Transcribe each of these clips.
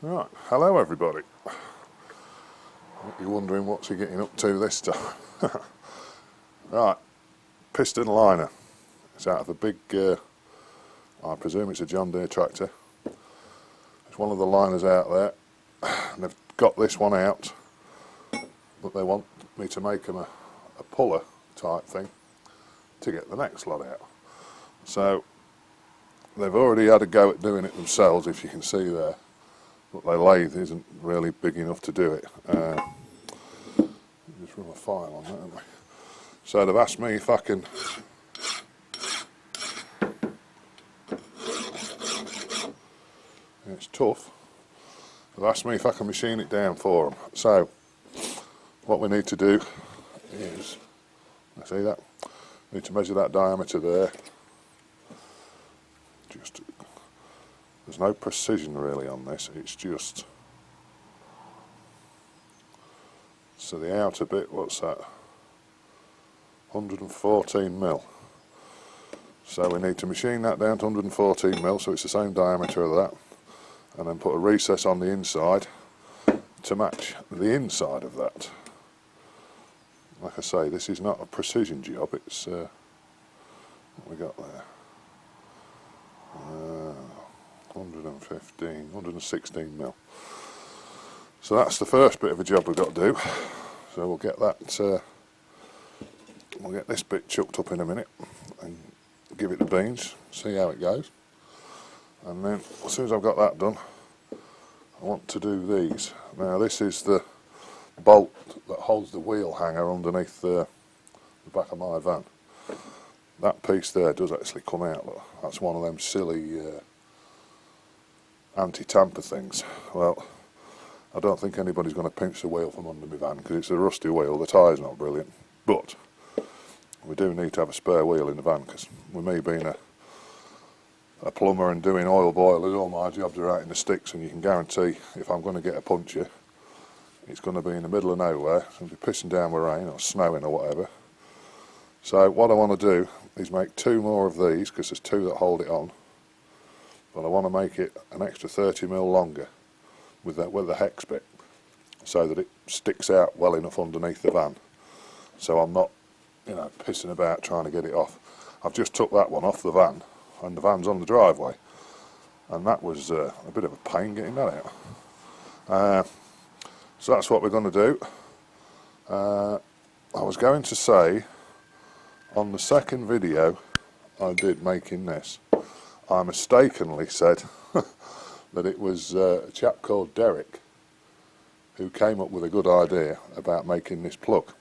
Right, hello everybody. You're wondering what's he getting up to this time. Right, piston liner. It's out of a big, I presume it's a John Deere tractor. It's one of the liners out there, and they've got this one out, but they want me to make them a puller type thing to get the next lot out. So they've already had a go at doing it themselves, if you can see there, but their lathe isn't really big enough to do it. Just run a file on that, haven't we? So they've asked me if I can it's tough. They've asked me if I can machine it down for them. So what we need to do is, see that? We need to measure that diameter there. Just, there's no precision really on this, it's just, so the outer bit, what's that? 114 mil. So we need to machine that down to 114 mil, so it's the same diameter of that, and then put a recess on the inside to match the inside of that. Like I say, this is not a precision job, it's what we got there. 115, 116 mil. So that's the first bit of a job we've got to do. So we'll get that, we'll get this bit chucked up in a minute and give it the beans, see how it goes. And then as soon as I've got that done, I want to do these. Now this is the bolt that holds the wheel hanger underneath the back of my van. That piece there does actually come out, look. That's one of them silly anti-tamper things. Well, I don't think anybody's going to pinch the wheel from under my van because it's a rusty wheel, the tyre's not brilliant. But we do need to have a spare wheel in the van because with me being a plumber and doing oil boilers, all my jobs are out in the sticks, and you can guarantee if I'm going to get a puncture, it's going to be in the middle of nowhere. It's going to be pissing down with rain or snowing or whatever. So what I want to do is make two more of these because there's two that hold it on, but I want to make it an extra 30 mil longer with the hex bit so that it sticks out well enough underneath the van, so I'm not, you know, pissing about trying to get it off. I've just took that one off the van and the van's on the driveway, and that was a bit of a pain getting that out. So that's what we're going to do. I was going to say, on the second video I did making this, I mistakenly said that it was a chap called Derek who came up with a good idea about making this plug.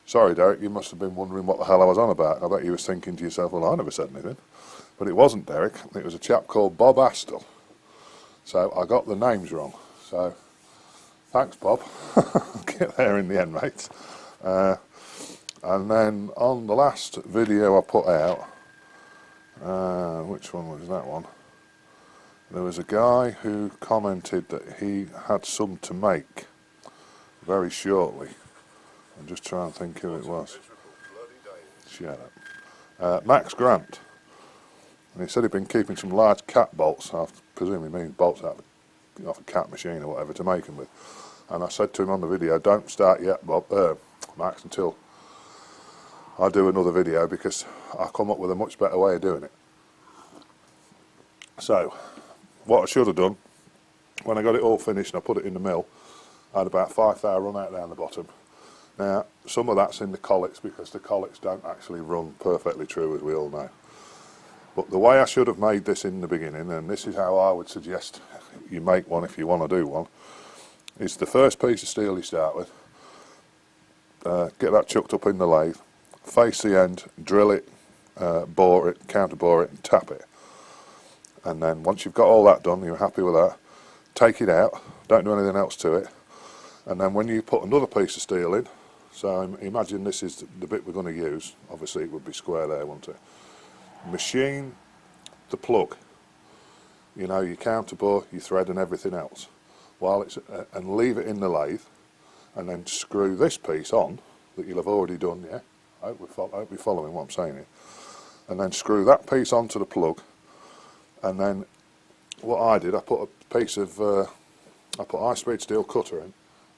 Sorry Derek, you must have been wondering what the hell I was on about. I bet you was thinking to yourself, well, I never said anything. But it wasn't Derek, it was a chap called Bob Astle. So I got the names wrong. So thanks Bob, get there in the end, mate. And then on the last video I put out, which one was that one? There was a guy who commented that he had some to make very shortly. I'm just trying to think who it was. Shut up. Max Grant. And he said he'd been keeping some large cat bolts, I presume he means bolts off a cat machine or whatever, to make them with. And I said to him on the video, don't start yet, Max, until I do another video, because I come up with a much better way of doing it. So, what I should have done, when I got it all finished and I put it in the mill, I had about 5 thou run out down the bottom. Now, some of that's in the collets because the collets don't actually run perfectly true, as we all know. But the way I should have made this in the beginning, and this is how I would suggest you make one if you want to do one, is the first piece of steel you start with, get that chucked up in the lathe, face the end, drill it, bore it, counter bore it and tap it. And then once you've got all that done, you're happy with that, take it out, don't do anything else to it, and then when you put another piece of steel in, so imagine this is the bit we're going to use, obviously it would be square there, wouldn't it? Machine the plug, you know, your counter bore, your thread and everything else, while it's and leave it in the lathe, and then screw this piece on that you'll have already done, yeah? I hope you're following what I'm saying here. And then screw that piece onto the plug, and then what I did, I put piece of, I put high-speed steel cutter in,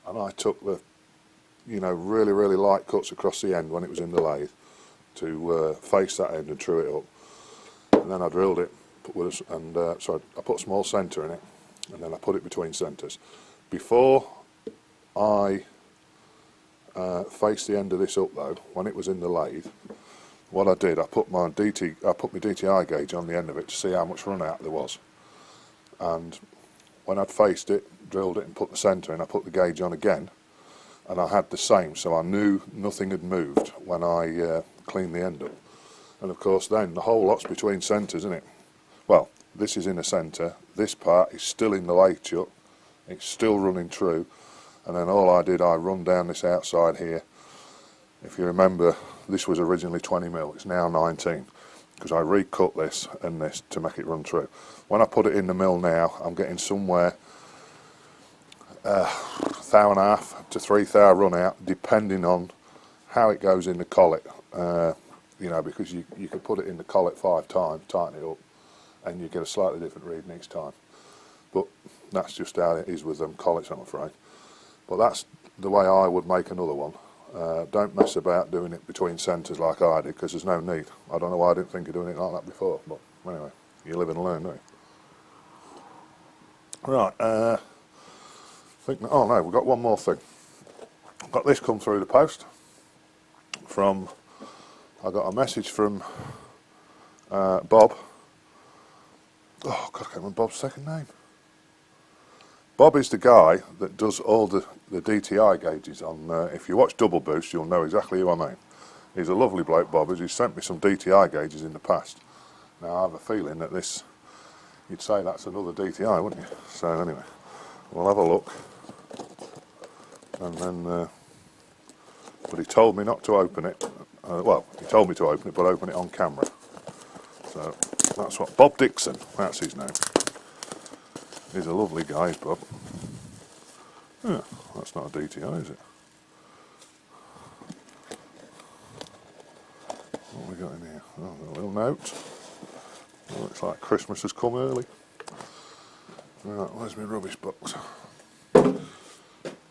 and I took the, you know, really, really light cuts across the end when it was in the lathe to face that end and true it up. And then I drilled it, I put a small centre in it, and then I put it between centres. Before I faced the end of this up though, when it was in the lathe, what I did, I put my DTI gauge on the end of it to see how much run out there was. And when I'd faced it, drilled it and put the centre in, I put the gauge on again, and I had the same, so I knew nothing had moved when I cleaned the end up. And of course then the whole lot's between centres, isn't it? Well, this is in a centre, this part is still in the lathe chuck, it's still running true, and then all I did, I run down this outside here. If you remember, this was originally 20mm, it's now 19, because I recut this and this to make it run true. When I put it in the mill now, I'm getting somewhere 1,500 to 3,000 run out, depending on how it goes in the collet. You know, because you could put it in the collet 5 times, tighten it up, and you get a slightly different reading each time. But that's just how it is with them collets, I'm afraid. But that's the way I would make another one. Don't mess about doing it between centres like I did, because there's no need. I don't know why I didn't think of doing it like that before, but anyway, you live and learn, don't you? Right, oh no, we've got one more thing. I've got this come through the post from, I got a message from Bob. Oh God, I can't remember Bob's second name. Bob is the guy that does all the DTI gauges on, if you watch Double Boost you'll know exactly who I mean. He's a lovely bloke, Bob. He's sent me some DTI gauges in the past. Now I have a feeling that this, you'd say that's another DTI, wouldn't you? So anyway, we'll have a look. And then, but he told me not to open it. Well, he told me to open it, but open it on camera. So that's what, Bob Dixon, that's his name. He's a lovely guy, Bob. Yeah, that's not a DTI, is it? What have we got in here? Oh, a little note. Oh, looks like Christmas has come early. Right, where's my rubbish box?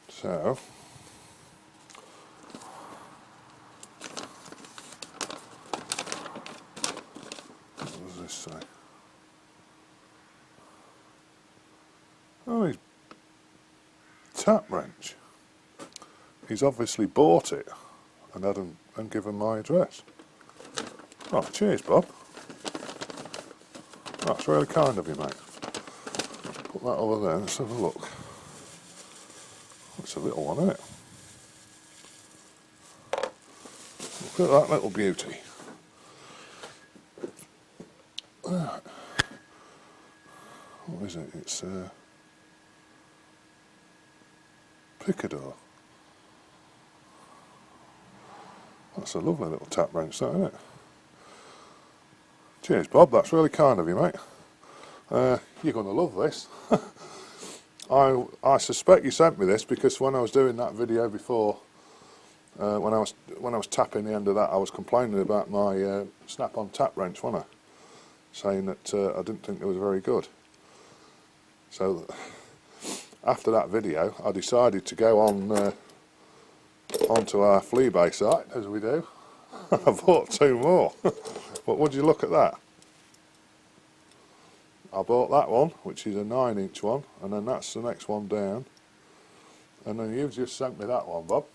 So, what does this say? Oh, he's tap wrench. He's obviously bought it and hadn't given my address. Oh, cheers, Bob. That's really kind of you, mate. Put that over there. Let's have a look. It's a little one, isn't it? Look at that little beauty. What is it? It's Picador. That's a lovely little tap wrench, that, isn't it? Cheers, Bob. That's really kind of you, mate. You're going to love this. I suspect you sent me this because when I was doing that video before, when I was tapping the end of that, I was complaining about my snap-on tap wrench, wasn't I? Saying that I didn't think it was very good. So after that video, I decided to go on onto our Fleabay site, as we do. I bought 2 more. But would you look at that? I bought that one, which is a 9-inch one, and then that's the next one down. And then you've just sent me that one, Bob.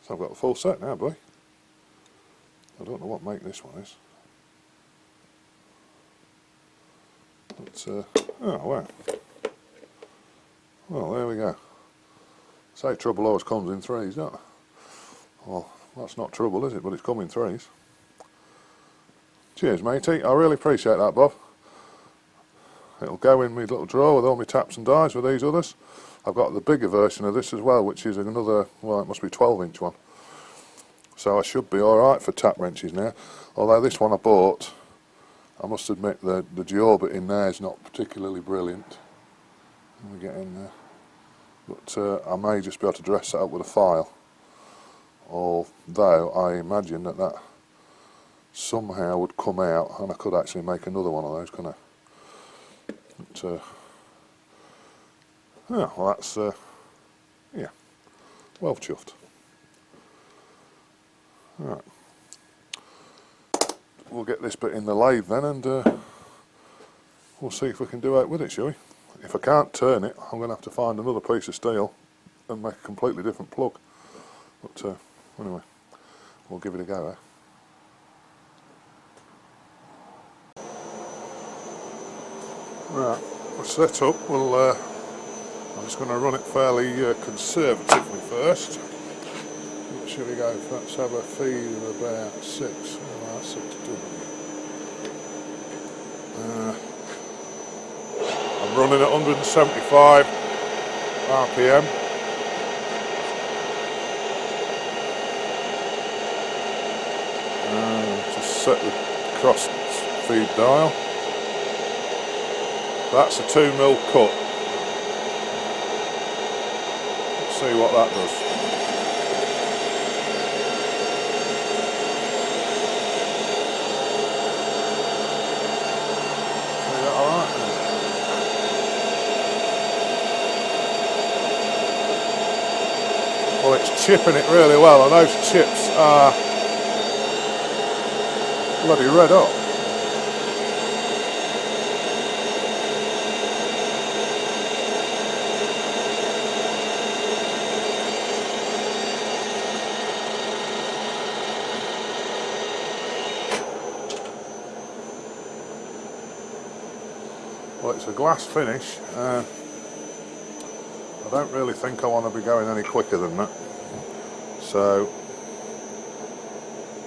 So I've got the full set now, boy. I don't know what make this one is. But, oh, wow. Well, there we go. Say trouble always comes in threes, don't it? Well, that's not trouble, is it? But it's come in threes. Cheers, matey. I really appreciate that, Bob. It'll go in my little drawer with all my taps and dies with these others. I've got the bigger version of this as well, which is another, well, it must be 12-inch one. So I should be alright for tap wrenches now. Although this one I bought, I must admit the jaw bit in there is not particularly brilliant. Let me get in there. But I may just be able to dress that up with a file. Although I imagine that somehow would come out and I could actually make another one of those, couldn't I? But, yeah, well that's, yeah, well chuffed. Right. We'll get this bit in the lathe then, and we'll see if we can do out with it, shall we? If I can't turn it, I'm going to have to find another piece of steel and make a completely different plug. But anyway, we'll give it a go, eh? Right, we're set up. I'm just going to run it fairly conservatively first. What should we go for? Let's have a feed of about 6. Oh, that's 6 I'm running at 175 RPM. Just set the cross feed dial. That's a 2mm cut. Let's see what that does. Is that alright? Well, it's chipping it really well, and those chips are bloody red hot. Well, it's a glass finish. I don't really think I want to be going any quicker than that. So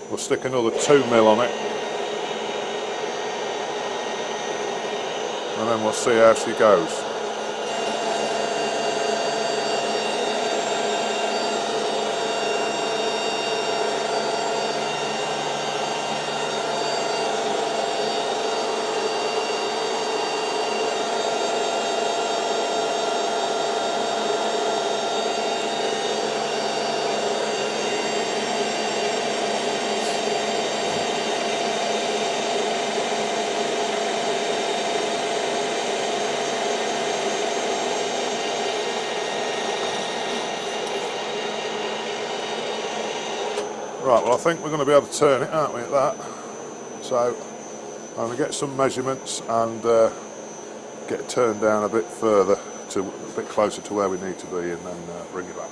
we'll stick another 2mm on it, and then we'll see how she goes. Right, well I think we're going to be able to turn it, aren't we, at that? So I'm going to get some measurements and get it turned down a bit further, to a bit closer to where we need to be, and then bring it back.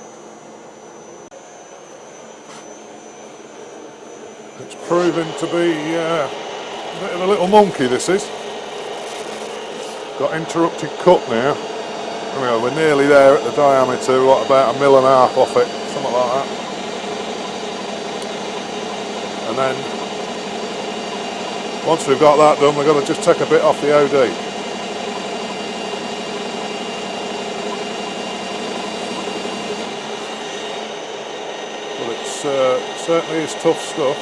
It's proving to be a bit of a little monkey, this is. Got interrupted cut now. Anyway, we're nearly there at the diameter, what, about 1.5 mil off it, something like that. And then once we've got that done, we've got to just take a bit off the OD. But it's certainly is tough stuff.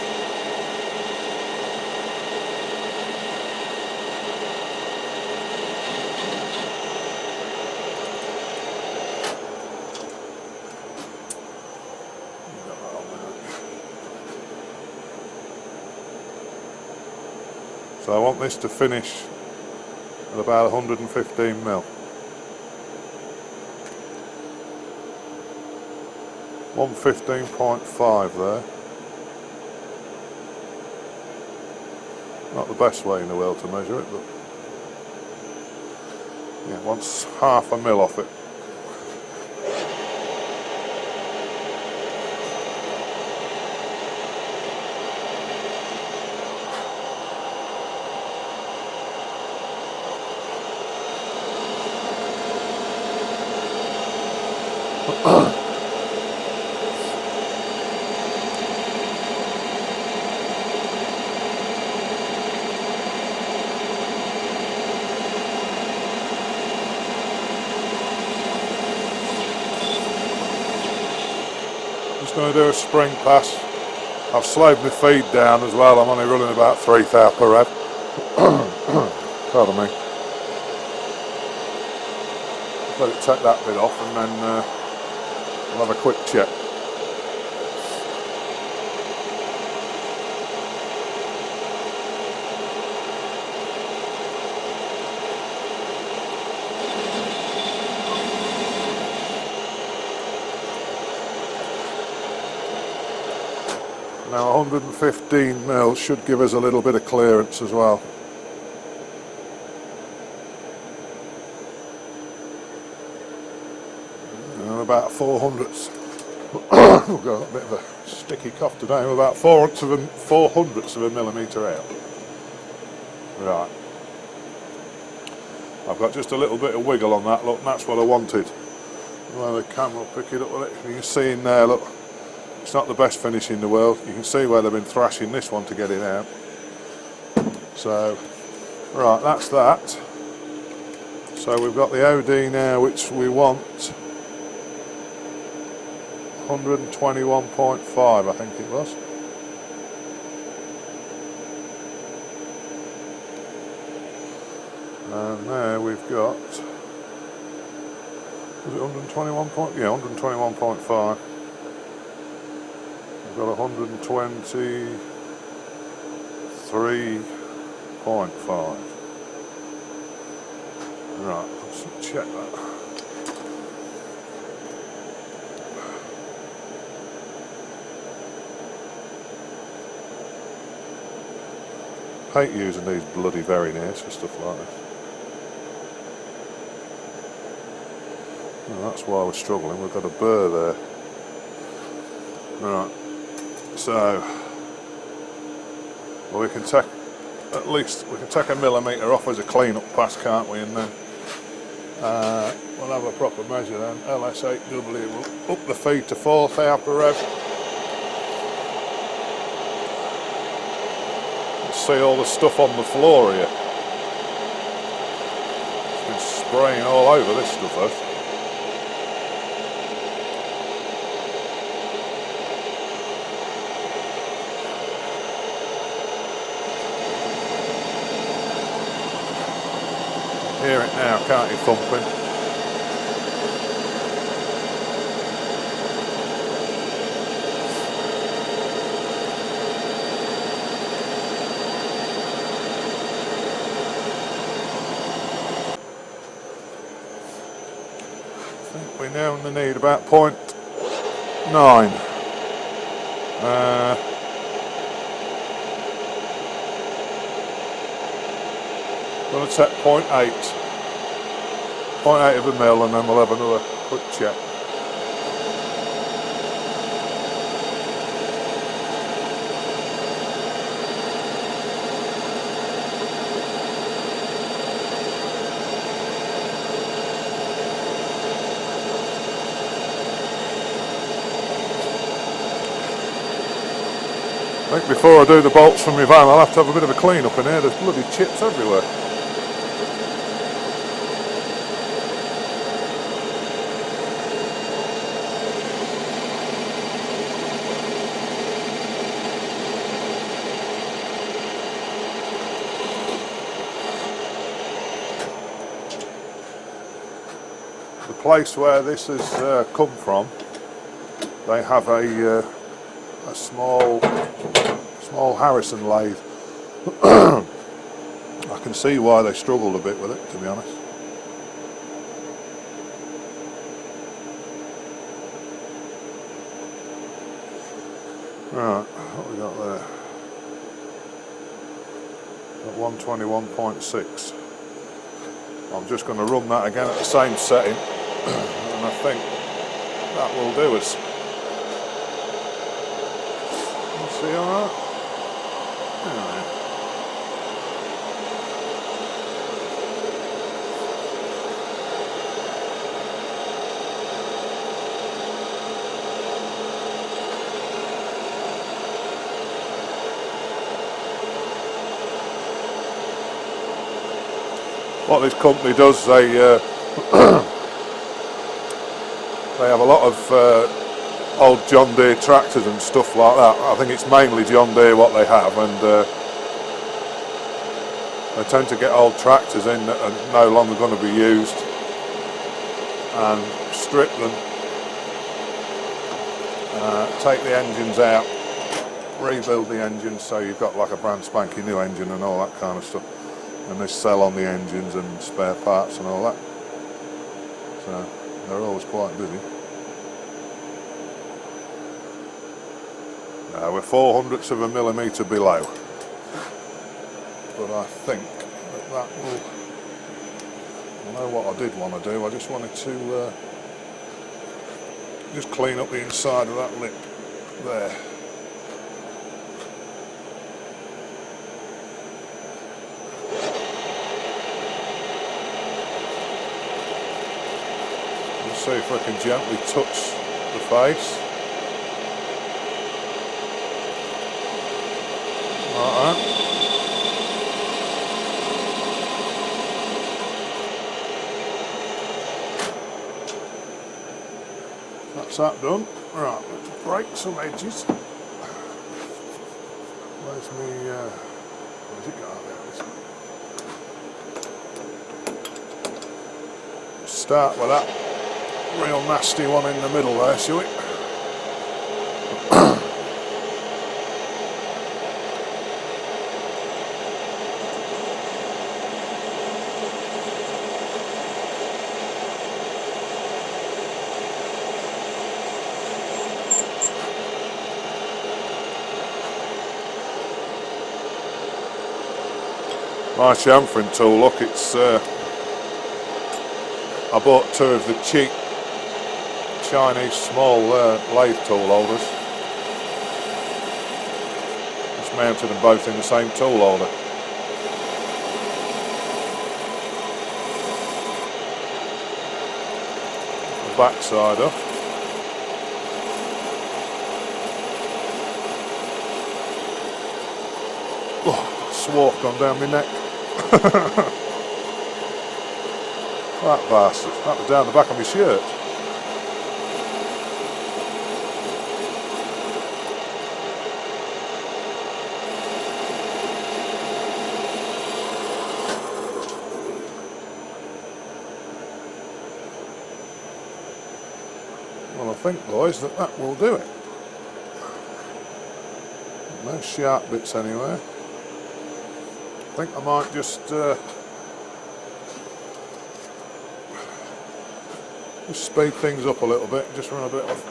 So I want this to finish at about 115mm. 115.5 there. Not the best way in the world to measure it, but yeah, wants 0.5 mil off it. Just going to do a spring pass. I've slowed my feed down as well. I'm only running about 3 thou per rev. Pardon me. Let it take that bit off, and then we'll have a quick check. Now 115 mil should give us a little bit of clearance as well. And about 400ths. We've got a bit of a sticky cough today. We're about 400ths of a millimetre out. Right. I've got just a little bit of wiggle on that, look, and that's what I wanted. Well, the camera will pick it up with it. You can see in there, look, it's not the best finish in the world. You can see where they've been thrashing this one to get it out. So, right, that's that. So we've got the OD now, which we want 121.5, I think it was. And there we've got, was it 121 point? Yeah, 121.5. We've got 123.5. Right, let's check that. Hate using these bloody very nears for stuff like this. Well, that's why we're struggling. We've got a burr there. Right. So, well, we can take at least a millimetre off as a clean-up pass, can't we? And then we'll have a proper measure. Then LS8W will up the feed to 4 thou per rev. See all the stuff on the floor here. It's been spraying all over this stuff, though. Hear it now, can't you, thumping? We now only need about 0.9. Going to set 0.8 of a mil, and then we'll have another quick check. I think before I do the bolts from my van, I'll have to have a bit of a clean up in here. There's bloody chips everywhere. The place where this has come from, they have a small Harrison lathe. I can see why they struggled a bit with it, to be honest. Right, what we got there? Got 121.6. I'm just going to run that again at the same setting, and I think that will do us. See alright? Anyway. What this company does, they they have a lot of old John Deere tractors and stuff like that. I think it's mainly John Deere what they have, and they tend to get old tractors in that are no longer going to be used and strip them, take the engines out, rebuild the engines so you've got like a brand spanking new engine and all that kind of stuff, and they sell on the engines and spare parts and all that, so they're always quite busy. We're 4/100ths of a millimetre below, but I think that will. I know what I did want to do. I just wanted to just clean up the inside of that lip there. Let's see if I can gently touch the face. Like that. That's that done. Right, let's break some edges. Where's me, where's it gone? Start with that real nasty one in the middle there, shall we? My chamfering tool, look, it's I bought 2 of the cheap Chinese small lathe tool holders. Just mounted them both in the same tool holder. The back side up. Oh, swarf gone down my neck. That bastard, that was down the back of my shirt. Well, I think, boys, that will do it. No sharp bits anywhere. I think I might just speed things up a little bit, just run a bit of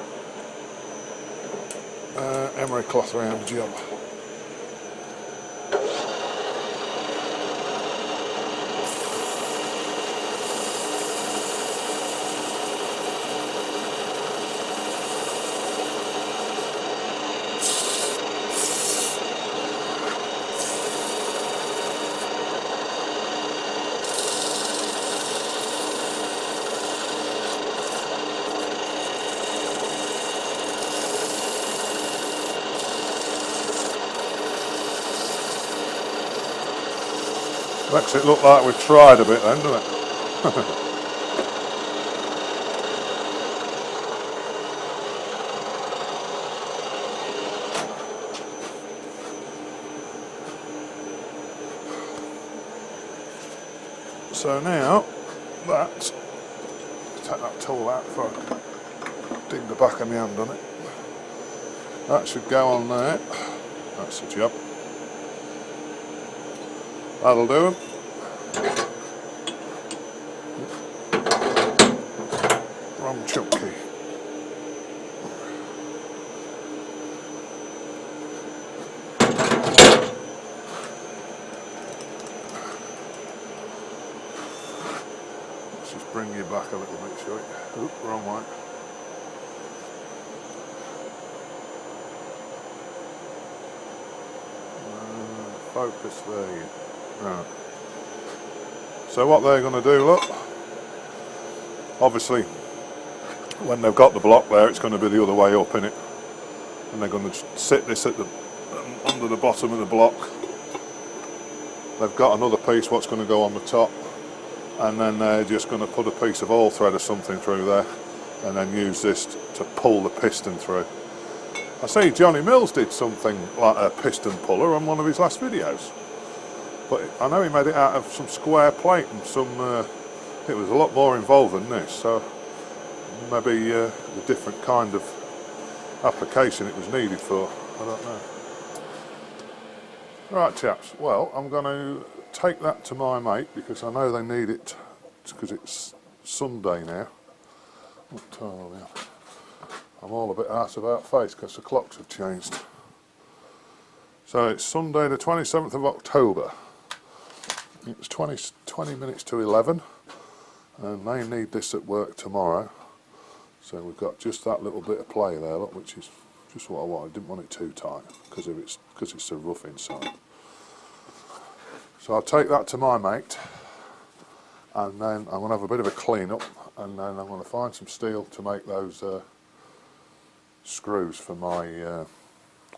emery cloth around the job. Makes it look like we've tried a bit then, doesn't it? So now, take that tool out before I dig the back of my hand on it. That should go on there. That's the job. That'll do them. Wrong chuck key. Let's just bring you back a little bit, shall we? Oop, wrong way. Focus there. Right. So what they're going to do, look, obviously when they've got the block there, it's going to be the other way up in it, and they're going to sit this at the under the bottom of the block. They've got another piece what's going to go on the top, and then they're just going to put a piece of oil thread or something through there, and then use this to pull the piston through. I see Johnny Mills did something like a piston puller on one of his last videos, but I know he made it out of some square plate and some, it was a lot more involved than this, so maybe a different kind of application it was needed for, I don't know. Right chaps, well I'm going to take that to my mate because I know they need it because it's Sunday now. What time are we on? I'm all a bit arse about face because the clocks have changed. So it's Sunday the 27th of October. It's 20 minutes to 11, and they need this at work tomorrow. So we've got just that little bit of play there, look, which is just what I want. I didn't want it too tight because it's so rough inside. So I'll take that to my mate, and then I'm going to have a bit of a clean up, and then I'm going to find some steel to make those screws for my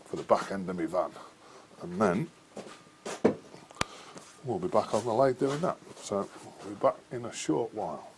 for the back end of my van, and then we'll be back on the lathe doing that. So we'll be back in a short while.